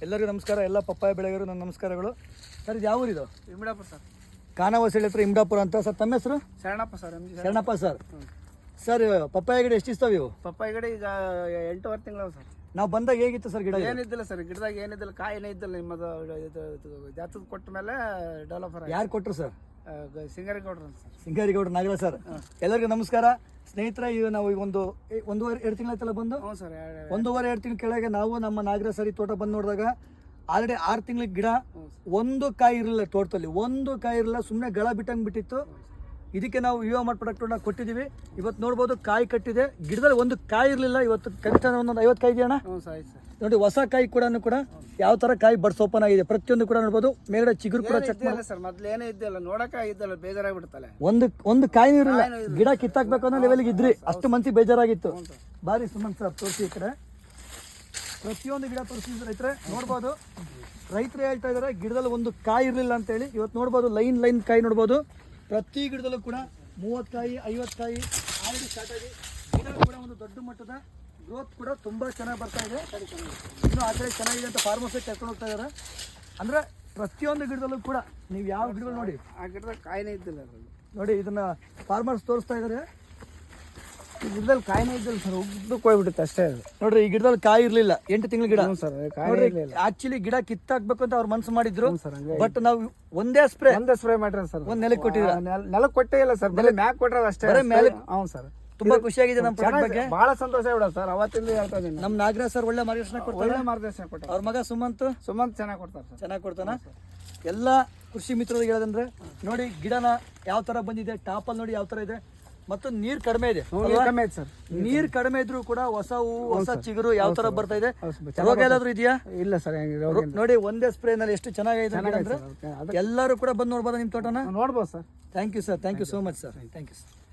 ಎಲ್ಲರಿಗೂ ನಮಸ್ಕಾರ. ಎಲ್ಲ ಪಪ್ಪಾಯ ಬೆಳೆಗರು ನನ್ನ ನಮಸ್ಕಾರಗಳು. ಸರ್ ಇದು ಯಾವ ಊರಿದು? ಇಮ್ಡಾಪುರ ಸರ್. ಖಾನಾವಸಳ್ಳಿ ಹತ್ರ ಇಮ್ಡಾಪುರ ಅಂತ. ಸರ್ ತಮ್ಮ ಹೆಸರು? Sharanappa sir. Sharanappa sir. Sir papaya ಗಿಡ ಎಷ್ಟು ಇస్తాವೆ ಇವು? ಪಪ್ಪಾಯಿ ಗಿಡ ಈಗ 8.5 ತಿಂಗಳು ಸರ್. ನಾವು ಬಂದಾಗ ಹೇಗಿತ್ತು ಸರ್ ಗಿಡ? ಏನಿದ್ದಿಲ್ಲ ಸರ್, ಗಿಡದಾಗ ಏನಿದ್ದಿಲ್ಲ, ಕಾಯಿನೇ ಇದ್ದಿಲ್ಲ. ನಿಮ್ಮದು ಜಾತದ ಕೊಟ್ಟ ಮೇಲೆ ಡೆವಲಪರ್. ಯಾರು ಕೊಟ್ಟರು ಸರ್? ಸಿಂಗರಿ ಗೌಡ್ರು ಅಂತ ಸರ್. ಸಿಂಗಾರಿ ಗೌಡ್ರು ನಾಗರಾಜ್ ಸರ್. ಎಲ್ಲರಿಗೂ ನಮಸ್ಕಾರ ಸ್ನೇಹಿತರೆ. ಈಗ ನಾವು ಈಗ ಒಂದೂವರೆ 2 ತಿಂಗಳಾಯ್ತಲ್ಲ ಬಂದು. ಹ್ಞೂ ಸರ್. 1.5-2 ತಿಂಗಳ ಕೆಳಗೆ ನಾವು ನಮ್ಮ ನಾಗರಾಜ್ ಸರಿ ತೋಟ ಬಂದು ನೋಡಿದಾಗ ಆಲ್ರೆಡಿ 6 ತಿಂಗಳಿಗೆ ಗಿಡ ಒಂದು ಕಾಯಿ ಇರಲಿಲ್ಲ ತೋಟದಲ್ಲಿ, ಒಂದು ಕಾಯಿ ಇರಲಿಲ್ಲ, ಸುಮ್ಮನೆ ಗಳ ಬಿಟ್ಟಂಗೆ ಬಿಟ್ಟಿತ್ತು. ಇದಕ್ಕೆ ನಾವು ವಿವೋ ಮಾರ್ಟ್ ಪ್ರಾಡಕ್ಟ್ನ ಕೊಟ್ಟಿದ್ದೀವಿ. ಇವತ್ತು ನೋಡ್ಬೋದು ಕಾಯಿ ಕಟ್ಟಿದೆ, ಗಿಡದಲ್ಲಿ ಒಂದು ಕಾಯಿ ಇರಲಿಲ್ಲ. ಇವತ್ತು ಕನಿಷ್ಠ ಒಂದೊಂದು 50 ಕಾಯಿ ಇದೆಯಣ್ಣ. ಹ್ಞೂ ಸರ್, ಆಯ್ತು ಸರ್. ನೋಡಿ ಹೊಸ ಕಾಯಿ ಕೂಡ ಯಾವ ಥರ ಕಾಯಿ ಬಡ್ಸ್ ಓಪನ್ ಆಗಿದೆ, ಪ್ರತಿಯೊಂದು ಕೂಡ ನೋಡ್ಬೋದು. ಮೇಲ್ಗಡೆ ಚಿಗುರು ಕೂಡ ಚೆಕ್ ಮಾಡಿ ಸರ್. ಮೊದ್ಲು ಏನೇ ಇದ್ದಿಲ್ಲ, ನೋಡಕ ಇದ್ದಲ್ಲ, ಬೇಜಾರಾಗ್ಬಿಡ್ತಲ್ಲ. ಒಂದು ಕಾಯಿ ಇರಲಿಲ್ಲ, ಗಿಡ ಕಿತ್ತಾಕ್ಬೇಕು ಅನ್ನೋ ಲೆವೆಲ್ಗೆ ಇದ್ರಿ, ಅಷ್ಟು ಮನ್ಸಿಗೆ ಬೇಜಾರಾಗಿತ್ತು. ಬಾರಿ ಸುಮಂತ್ ಸರ್ ತೋರಿಸಿ ಈ ಕಡೆ ಪ್ರತಿಯೊಂದು ಗಿಡ ತೋರಿಸಿದ್ರೆ ರೈತರೆ ನೋಡ್ಬೋದು. ರೈತರು ಹೇಳ್ತಾ ಇದ್ದಾರೆ ಗಿಡದಲ್ಲಿ ಒಂದು ಕಾಯಿ ಇರಲಿಲ್ಲ ಅಂತೇಳಿ. ಇವತ್ತು ನೋಡ್ಬೋದು ಲೈನ್ ಕಾಯಿ ನೋಡ್ಬೋದು. ಪ್ರತಿ ಗಿಡದಲ್ಲೂ ಕೂಡ 30 ಕಾಯಿ 50 ಕಾಯಿ ಆಲ್ರೆಡಿ ಸ್ಟಾರ್ಟ್ ಆಗಿ ಗಿಡ ಕೂಡ ಒಂದು ದೊಡ್ಡ ಮಟ್ಟದ ಗ್ರೋತ್ ಕೂಡ ತುಂಬ ಚೆನ್ನಾಗಿ ಬರ್ತಾ ಇದೆ. ಇನ್ನೂ ಆ ಕಡೆ ಚೆನ್ನಾಗಿದೆ ಅಂತ ಫಾರ್ಮರ್ಸಿಗೆ ಕರ್ಕೊಂಡು ಹೋಗ್ತಾ ಇದ್ದಾರೆ. ಅಂದರೆ ಪ್ರತಿಯೊಂದು ಗಿಡದಲ್ಲೂ ಕೂಡ ನೀವು ಯಾವ ಗಿಡಗಳು ನೋಡಿ, ಆ ಗಿಡದಾಗ ಕಾಯಿನೇ ಇದ್ದಿಲ್ಲ ಅದ್ರಲ್ಲಿ. ನೋಡಿ ಇದನ್ನ ಫಾರ್ಮರ್ಸ್ ತೋರಿಸ್ತಾ ಇದ್ದಾರೆ. ಈ ಗಿಡದಲ್ಲಿ ಕಾಯಿನೇ ಇದ್ದಿಲ್ಲ ಸರ್, ಉದ್ದಕ್ಕೆ ಹೋಗ್ಬಿಡುತ್ತೆ ಅಷ್ಟೇ ಅದು. ನೋಡ್ರಿ ಈ ಗಿಡದಲ್ಲಿ ಕಾಯಿ ಇರಲಿಲ್ಲ, 8 ತಿಂಗಳ ಗಿಡ. ಸರ್, ಆಕ್ಚುಲಿ ಗಿಡ ಕಿತ್ತಾಕ್ಬೇಕು ಅಂತ ಅವ್ರು ಮನ್ಸು ಮಾಡಿದ್ರು. ಸರ್, ಬಟ್ ನಾವು ಒಂದೇ ಸ್ಪ್ರೇ ಮಾಡ್ರಿ ಸರ್. ಒಂದ್ ನೆಲಕ್ಕೆ ಕೊಟ್ಟಿದ್ರ, ನೆಲಕ್ಕೆ ಕೊಟ್ಟೇ ಇಲ್ಲ ಸರ್, ಬರೀ ಮ್ಯಾಕ್ ಕೊಟ್ರ ಅಷ್ಟೇ. ಹ್ಞೂ ಸರ್. ತುಂಬಾ ಖುಷಿಯಾಗಿದೆ ನಮ್ಮ ಪ್ರಾಡಕ್ಟ್ ಬಗ್ಗೆ. ಬಹಳ ಸಂತೋಷ ಬಿಡ ಸರ್. ಅವತ್ತಿಂದ ಹೇಳ್ತಾ ಇದ್ದೀನಿ, ನಮ್ ನಾಗರಾಜ್ ಸರ್ ಒಳ್ಳೆ ಮಾರ್ಗದರ್ಶನ ಕೊಡ್ತಾರೆ. ಒಳ್ಳೆ ಮಾರ್ಗದರ್ಶನ ಕೊಟ್ಟಾರ. ಅವ್ರ ಮಗ ಸುಮಂತ್ ಚೆನ್ನಾಗಿ ಕೊಡ್ತಾರೆ ಸರ್. ಚೆನ್ನಾಗಿ ಕೊಡ್ತಾನ. ಎಲ್ಲ ಕೃಷಿ ಮಿತ್ರರಿಗೆ ಹೇಳೋದಂದ್ರೆ ನೋಡಿ ಗಿಡನ ಯಾವ ತರ ಬಂದಿದೆ, ಟಾಪಲ್ಲಿ ನೋಡಿ ಯಾವ ತರ ಇದೆ, ಮತ್ತು ನೀರ್ ಕಡಿಮೆ ಇದೆ. ನೀರ್ ಕಡಿಮೆ ಇದ್ರೂ ಕೂಡ ಹೊಸ ಹೂವು, ಹೊಸ ಚಿಗುರು ಯಾವ ತರ ಬರ್ತಾ ಇದೆ. ರೋಗ ಏನಾದ್ರು ಇದೆಯಾ? ಇಲ್ಲ ಸರ್. ನೋಡಿ ಒಂದೇ ಸ್ಪ್ರೇ ನಲ್ಲಿ ಎಷ್ಟು ಚೆನ್ನಾಗಿದೆ ಅಂದ್ರೆ ಎಲ್ಲರೂ ಕೂಡ ಬಂದು ನೋಡ್ಬೋದು ನಿಮ್ ತೋಟನ. ನೋಡ್ಬೋದು sir. Thank you sir, thank you so much sir, thank you sir.